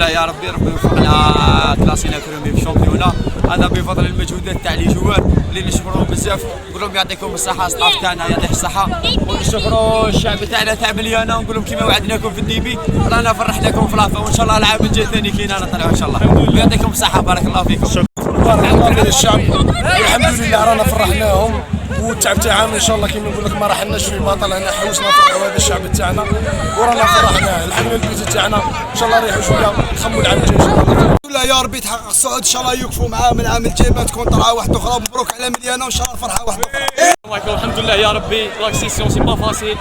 لله يا ربي يوفقنا كلاسينا كرومي في الشامبيونا. هذا بفضل المجهودات تاع لي جوار اللي نشكروهم بزاف، نقول لهم يعطيكم الصحه ستاف تاعنا يعطيه الصحه، ونشكروا الشعب تاعنا تاع مليانه، ونقول لهم كيما وعدناكم في الديبي رانا فرحناكم في لافا، وان شاء الله العام الجاي ثاني كينا نطلعوا ان شاء الله. يعطيكم الصحه بارك الله فيكم. بارك الله في الشعب والحمد لله رانا فرحناهم، والتعب تاعهم ان شاء الله كيما نقول لك ما راحلناش في باطل، هنا حوسنا فرحوا هذا الشعب تاعنا ورانا فرحناه. الحمد لله تاعنا ان شاء الله نريحوا شويه نخموا العام الجاي ان شاء الله. لا يا ربي تحقق الصعود ان شاء الله، يوقفوا معاه من العام الجاي ما تكون طلعه واحده اخرى. مبروك على مليانه وان شاء الله فرحه واحده اخرى. الحمد لله يا ربي لاكسيسيون سي با فاسيل،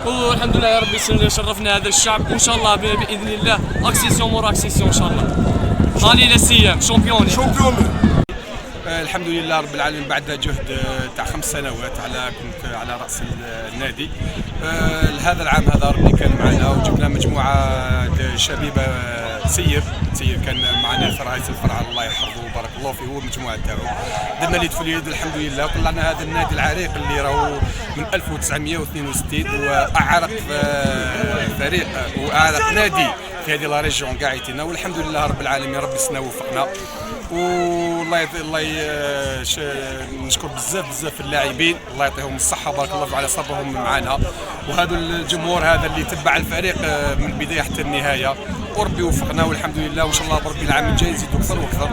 والحمد لله يا ربي شرفنا هذا الشعب، وان شاء الله باذن الله اكسيسيون مور اكسيسيون ان شاء الله. هاني للسيام شامبيون. الحمد لله رب العالمين بعد جهد تاع 5 سنوات كنت على راس النادي. هذا العام هذا ربي كان معنا وجبنا مجموعه شبيبه. سير كان معنا في رئيس الفرع الله يحفظه وبارك الله فيه والمجموعه تاعو. درنا اليد في اليد الحمد لله، وطلعنا هذا النادي العريق اللي راهو من 1962 واعرق فريق واعرق نادي في هذه لا ريجيون كاعيتنا، والحمد لله رب العالمين ربي سنا وفقنا. والله نشكر بزاف اللاعبين الله يعطيهم الصحه بارك الله على صبرهم معنا، وهذا الجمهور هذا اللي تبع الفريق من البدايه حتى النهايه، وربي وفقنا والحمد لله، وان شاء الله بربي العام الجاي نزيدوا اكثر واكثر.